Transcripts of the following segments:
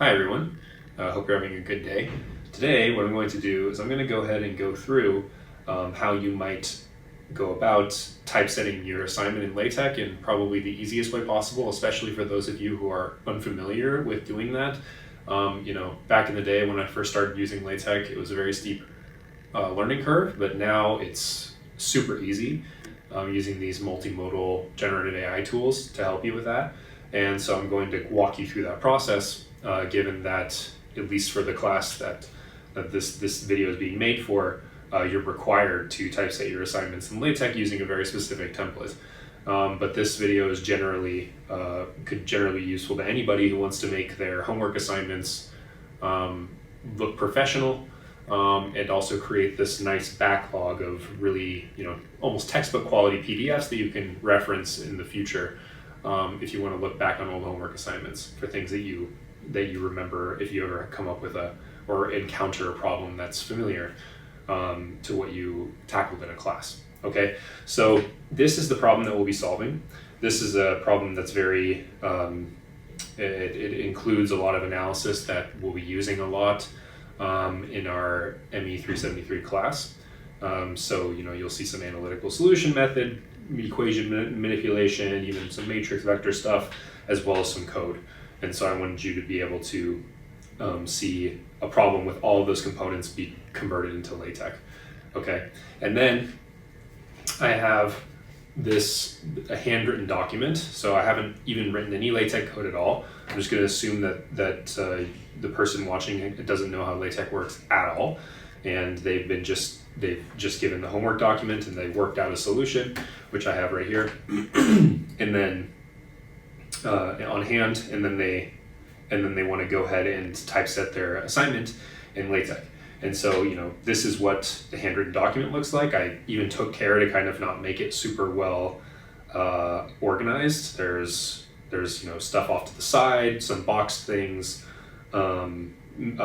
Hi everyone, hope you're having a good day. Today what I'm going to do is I'm going to go ahead and go through how you might go about typesetting your assignment in LaTeX in probably the easiest way possible, especially for those of you who are unfamiliar with doing that. Back in the day when I first started using LaTeX, it was a very steep learning curve, but now it's super easy using these multimodal generative AI tools to help you with that. And so I'm going to walk you through that process, given that, at least for the class that this video is being made for, you're required to typeset your assignments in LaTeX using a very specific template. But this video is could generally be useful to anybody who wants to make their homework assignments look professional, and also create this nice backlog of really, almost textbook quality PDFs that you can reference in the future. If you want to look back on old homework assignments for things that you remember, if you ever come up with or encounter a problem that's familiar to what you tackled in a class. Okay, so this is the problem that we'll be solving. This is a problem that's very, it includes a lot of analysis that we'll be using a lot in our ME 373 class. So you'll see some analytical solution method, equation manipulation, even some matrix vector stuff, as well as some code. And so I wanted you to be able to see a problem with all of those components be converted into LaTeX. Okay, and then I have a handwritten document. So I haven't even written any LaTeX code at all. I'm just going to assume that the person watching it doesn't know how LaTeX works at all, and they've just given the homework document and they worked out a solution, which I have right here, and then on hand, and then they want to go ahead and typeset their assignment in LaTeX. And so, this is what the handwritten document looks like. I even took care to kind of not make it super well organized. There's stuff off to the side, some boxed things, a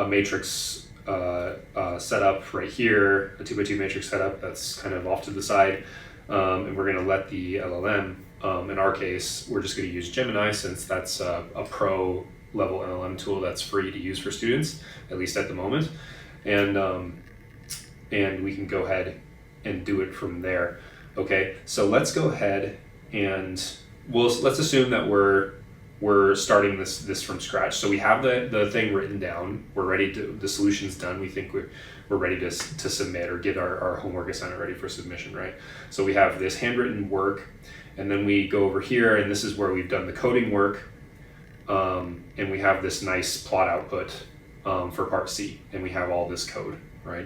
matrix setup right here, a 2x2 matrix setup that's kind of off to the side. And we're going to let the LLM, in our case, we're just going to use Gemini, since that's a pro level LLM tool that's free to use for students, at least at the moment. And we can go ahead and do it from there. Okay, so let's go ahead and let's assume that we're starting this from scratch. So we have the thing written down. We're ready the solution's done. We think we're ready to submit or get our homework assignment ready for submission, right? So we have this handwritten work, and then we go over here, and this is where we've done the coding work, and we have this nice plot output for part C, and we have all this code, right?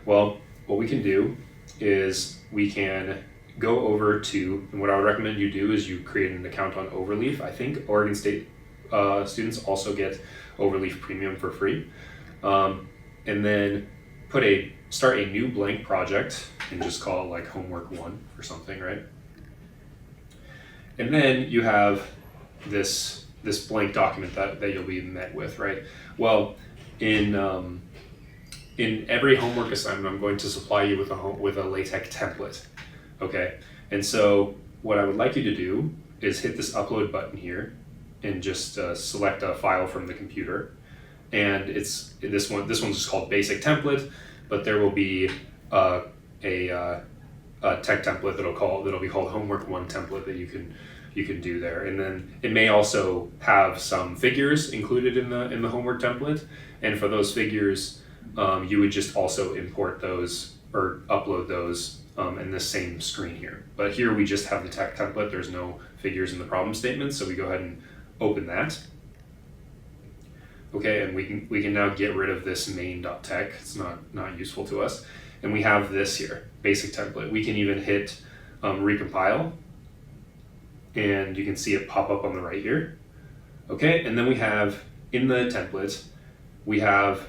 Well, what we can do is we can go over to, and what I would recommend you do is you create an account on Overleaf. I think Oregon State students also get Overleaf Premium for free. And then start a new blank project and just call it like homework 1 or something, right? And then you have this blank document that you'll be met with, right? Well, in every homework assignment, I'm going to supply you with a LaTeX template. Okay, and so what I would like you to do is hit this upload button here and just select a file from the computer. And it's this one's just called basic template, but there will be a tech template that'll be called homework 1 template that you can do there. And then it may also have some figures included in the homework template. And for those figures, you would just also import those or upload those in this same screen here. But here we just have the tech template. There's no figures in the problem statement, so we go ahead and open that. Okay, and we can now get rid of this main.tech. It's not useful to us. And we have this here, basic template. We can even hit recompile, and you can see it pop up on the right here. Okay, and then we have, in the template, we have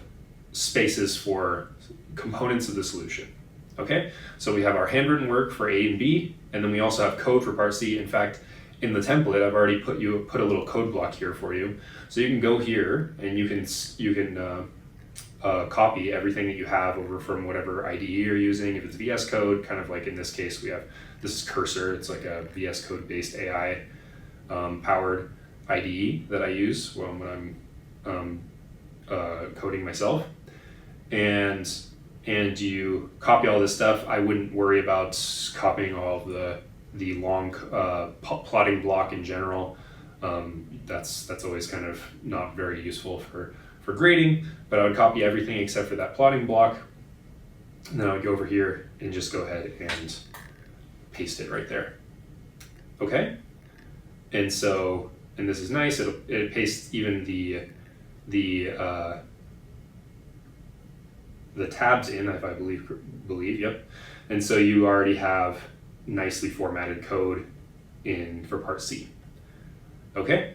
spaces for components of the solution. Okay, so we have our handwritten work for A and B, and then we also have code for part C. In fact, in the template, I've already put a little code block here for you. So you can go here and you can copy everything that you have over from whatever IDE you're using. If it's VS Code, kind of like in this case, this is Cursor. It's like a VS Code based AI powered IDE that I use when I'm coding myself, and you copy all this stuff. I wouldn't worry about copying all of the long plotting block in general. That's always kind of not very useful for grading, but I would copy everything except for that plotting block. And then I would go over here and just go ahead and paste it right there. Okay? And so, and this is nice, it pastes even the tabs in, if I believe, yep. And so you already have nicely formatted code in for part C. Okay?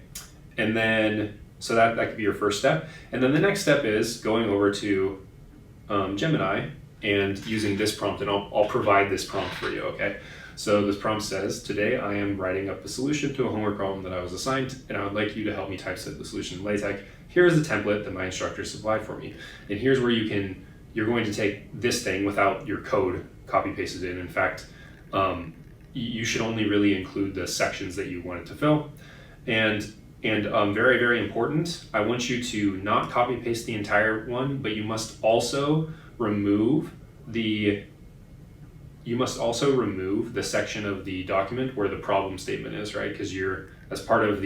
And then, so that could be your first step. And then the next step is going over to Gemini and using this prompt, and I'll provide this prompt for you, okay? So this prompt says, today I am writing up a solution to a homework problem that I was assigned, and I would like you to help me typeset the solution in LaTeX. Here is the template that my instructor supplied for me. And here's where you're going to take this thing without your code copy pasted in. In fact, you should only really include the sections that you want it to fill. And very, very important, I want you to not copy paste the entire one, but you must also remove the section of the document where the problem statement is, right? Because you're, as part of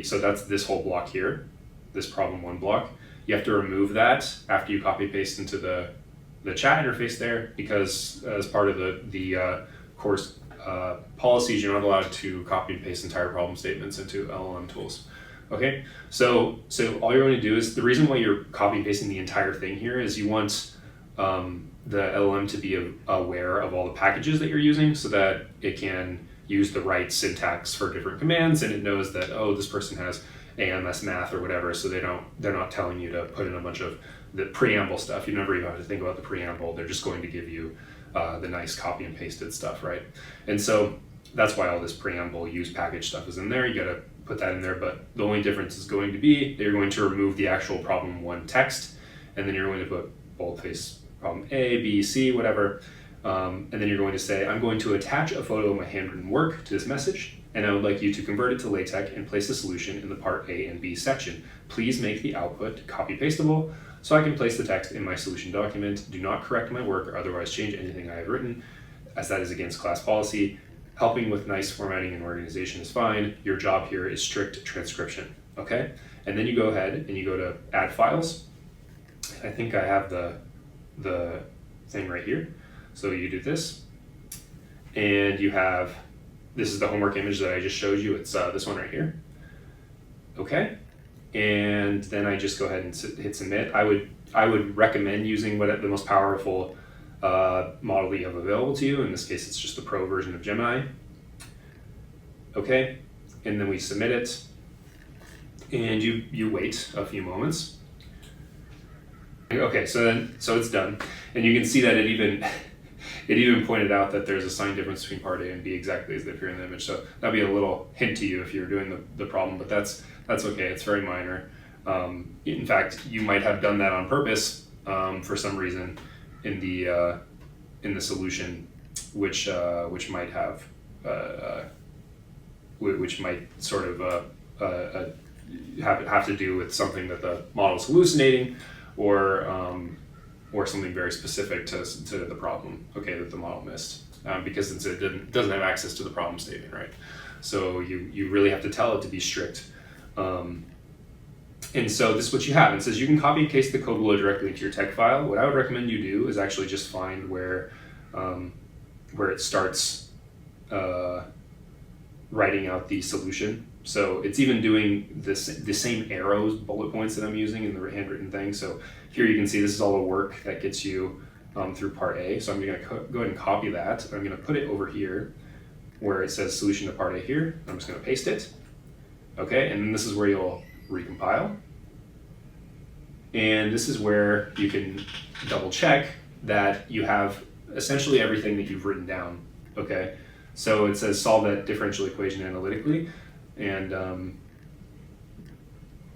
so that's this whole block here, this problem one block. You have to remove that after you copy paste into the chat interface there, because as part of the course policies, you're not allowed to copy and paste entire problem statements into LLM tools. Okay, so all you're going to do is, the reason why you're copy and pasting the entire thing here is you want the LLM to be aware of all the packages that you're using, so that it can use the right syntax for different commands, and it knows that, oh, this person has AMS math or whatever, so they're not telling you to put in a bunch of the preamble stuff. You never even have to think about the preamble. They're just going to give you the nice copy and pasted stuff, right? And so that's why all this preamble use package stuff is in there. You got to put that in there, but the only difference is going to be they're going to remove the actual problem one text, and then you're going to put boldface problem A, B, C, whatever, and then you're going to say, I'm going to attach a photo of my handwritten work to this message, and I would like you to convert it to LaTeX and place the solution in the part A and B section. Please make the output copy pastable so I can place the text in my solution document. Do not correct my work or otherwise change anything I have written, as that is against class policy. Helping with nice formatting and organization is fine. Your job here is strict transcription, okay? And then you go ahead and you go to add files. I think I have the thing right here. So you do this, and you have, this is the homework image that I just showed you. It's this one right here. Okay, and then I just go ahead and hit submit. I would recommend using the most powerful model that you have available to you. In this case, it's just the pro version of Gemini. Okay, and then we submit it, and you wait a few moments. Okay, so it's done, and you can see that it even pointed out that there's a sign difference between part A and B exactly as they appear in the image. So that'd be a little hint to you if you're doing the problem, but that's okay. It's very minor. In fact, you might have done that on purpose for some reason in the solution, which might have which might sort of have to do with something that the model is hallucinating, or something very specific to the problem, okay, that the model missed, because it doesn't have access to the problem statement, right? So you really have to tell it to be strict. And so this is what you have. It says you can copy and paste the code below directly into your text file. What I would recommend you do is actually just find where it starts writing out the solution. So it's even doing the same arrows, bullet points that I'm using in the handwritten thing. So here you can see this is all the work that gets you through part A. So I'm going to go ahead and copy that. I'm going to put it over here where it says solution to part A here. I'm just going to paste it. Okay, and then this is where you'll recompile. And this is where you can double check that you have essentially everything that you've written down. Okay, so it says solve that differential equation analytically. And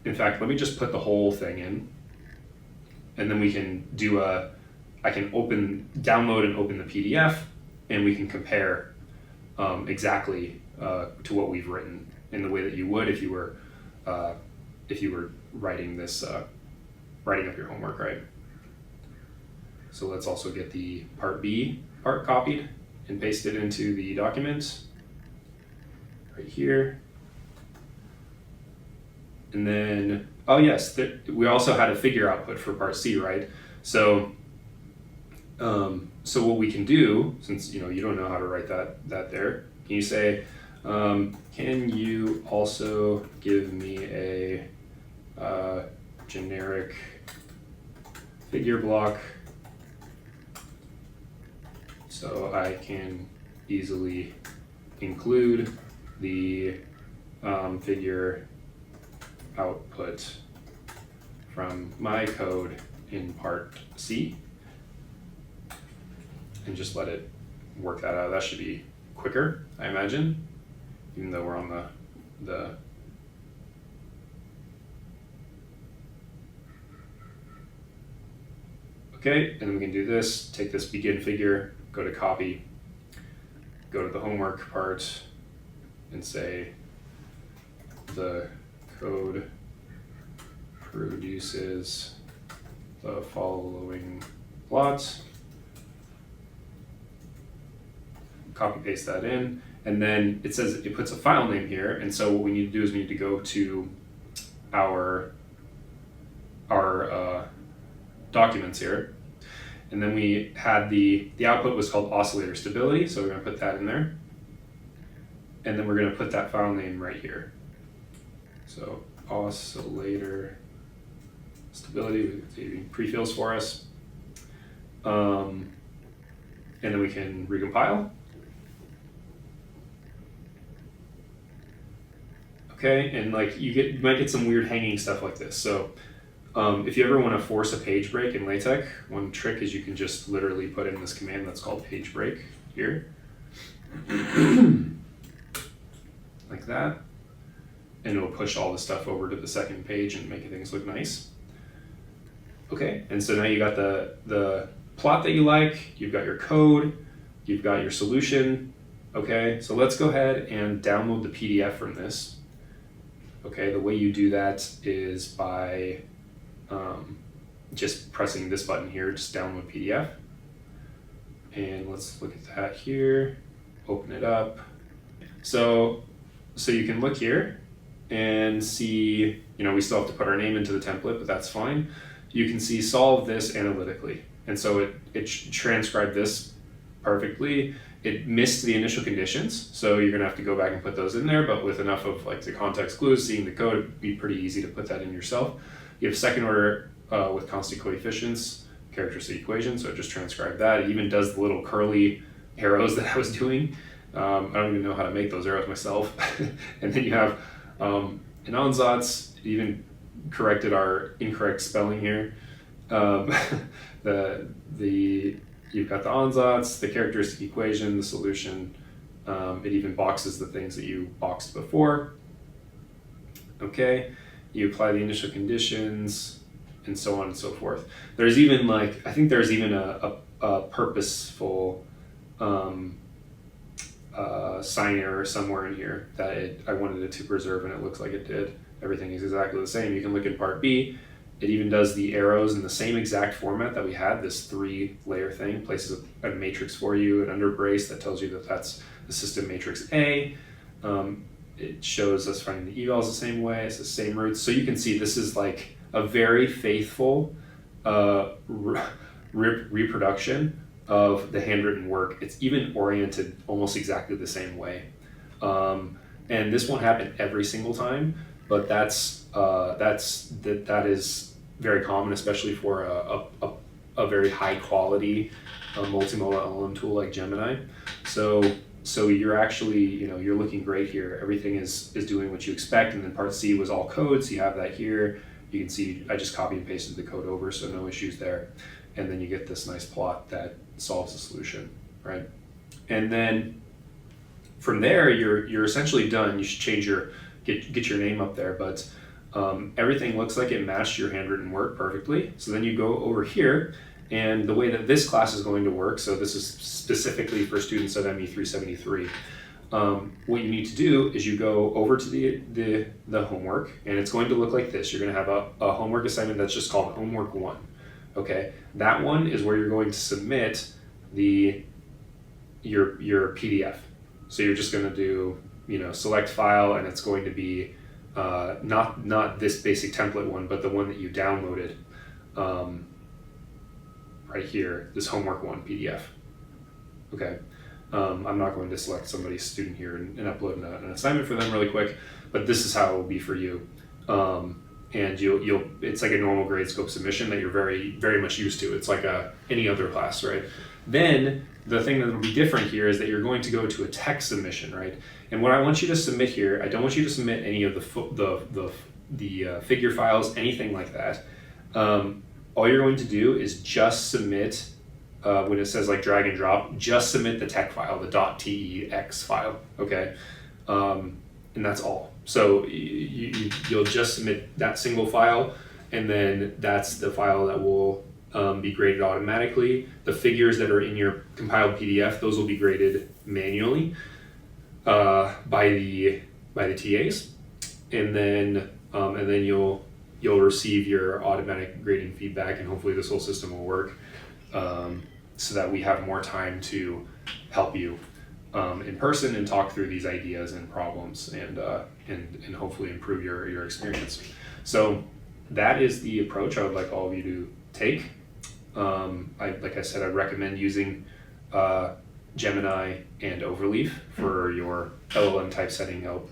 in fact, let me just put the whole thing in, and then we can do I can download and open the PDF, and we can compare exactly to what we've written in the way that you would if you were writing this, writing up your homework, right? So let's also get the part B part copied and pasted into the document right here. And then, oh yes, we also had a figure output for part C, right? So, so what we can do, since you don't know how to write that there, can you say, can you also give me a generic figure block so I can easily include the figure output from my code in part C, and just let it work that out. That should be quicker, I imagine, even though we're on the okay, and then we can do this, take this begin figure, go to copy, go to the homework part, and say the code produces the following plot. Copy paste that in, and then it says it puts a file name here, and so what we need to do is we need to go to our documents here, and then we had the output was called oscillator stability, so we're going to put that in there, and then we're going to put that file name right here. So oscillator stability, pre-fills for us, and then we can recompile. Okay, and like you might get some weird hanging stuff like this. So if you ever want to force a page break in LaTeX, one trick is you can just literally put in this command that's called page break here, like that, and it'll push all the stuff over to the second page and make things look nice. Okay, and so now you got the plot that you like, you've got your code, you've got your solution. Okay, so let's go ahead and download the PDF from this. Okay, the way you do that is by just pressing this button here, just download PDF. And let's look at that here, open it up. So you can look here and see, we still have to put our name into the template, but that's fine. You can see solve this analytically. And so it transcribed this perfectly. It missed the initial conditions, so you're gonna have to go back and put those in there, but with enough of like the context clues, seeing the code, it'd be pretty easy to put that in yourself. You have second order with constant coefficients, characteristic equation, so it just transcribed that. It even does the little curly arrows that I was doing. I don't even know how to make those arrows myself. And then you have an ansatz, it even corrected our incorrect spelling here. You've got the ansatz, the characteristic equation, the solution. It even boxes the things that you boxed before. Okay, you apply the initial conditions, and so on and so forth. There's even I think there's even a purposeful sign error somewhere in here that I wanted it to preserve, and it looks like it did. Everything is exactly the same. You can look in part B. It even does the arrows in the same exact format that we had, this 3-layer thing, places a matrix for you, an under brace that tells you that that's the system matrix A. It shows us finding the evals the same way, it's the same roots. So you can see this is like a very faithful reproduction of the handwritten work. It's even oriented almost exactly the same way. And this won't happen every single time, but that is very common, especially for a very high quality multimodal LLM tool like Gemini. So you're actually, you're looking great here. Everything is doing what you expect, and then part C was all code, so you have that here. You can see I just copy and pasted the code over, so no issues there. And then you get this nice plot that solves the solution, right? And then from there, you're essentially done. You should change get your name up there, but everything looks like it matched your handwritten work perfectly. So then you go over here, and the way that this class is going to work, so this is specifically for students at ME 373, what you need to do is you go over to the homework, and it's going to look like this. You're going to have a homework assignment that's just called homework 1. Okay, that one is where you're going to submit your PDF. So you're just going to do, select file, and it's going to be not this basic template one, but the one that you downloaded right here, this homework 1 PDF. Okay. I'm not going to select somebody's student here and upload an assignment for them really quick, but this is how it will be for you. And it's like a normal grade scope submission that you're very, very much used to. It's like any other class, right? Then the thing that will be different here is that you're going to go to a text submission, right? And what I want you to submit here, I don't want you to submit any of the figure files, anything like that. All you're going to do is just submit. When it says like drag and drop, just submit the text file, the .tex file, okay? And that's all. So you'll just submit that single file, and then that's the file that will be graded automatically. The figures that are in your compiled PDF, those will be graded manually by the TAs, and then you'll receive your automatic grading feedback, and hopefully this whole system will work. So that we have more time to help you in person and talk through these ideas and problems and hopefully improve your experience. So that is the approach I would like all of you to take. Like I said, I recommend using Gemini and Overleaf for your LLM typesetting help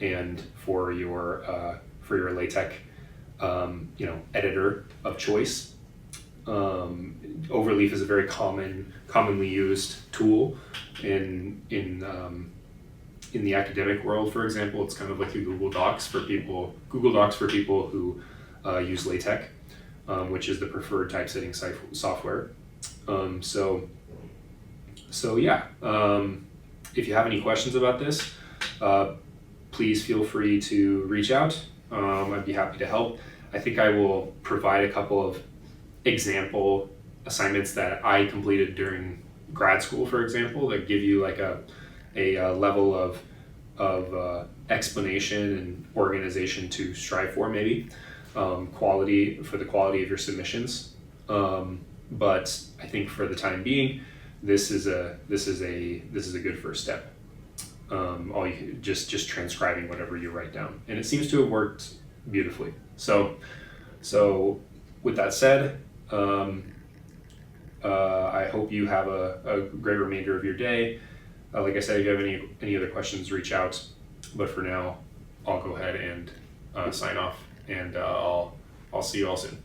and for your LaTeX editor of choice. Overleaf is a very commonly used tool in the academic world. For example, it's kind of like the Google Docs for people who use LaTeX, which is the preferred typesetting software. So yeah. If you have any questions about this, please feel free to reach out. I'd be happy to help. I think I will provide a couple of example assignments that I completed during grad school, for example, that give you like a level of explanation and organization to strive for, maybe the quality of your submissions. But I think for the time being, this is a good first step. All you just transcribing whatever you write down, and it seems to have worked beautifully. So with that said, I hope you have a great remainder of your day. Like I said, if you have any other questions, reach out. But for now, I'll go ahead and sign off, and I'll see you all soon.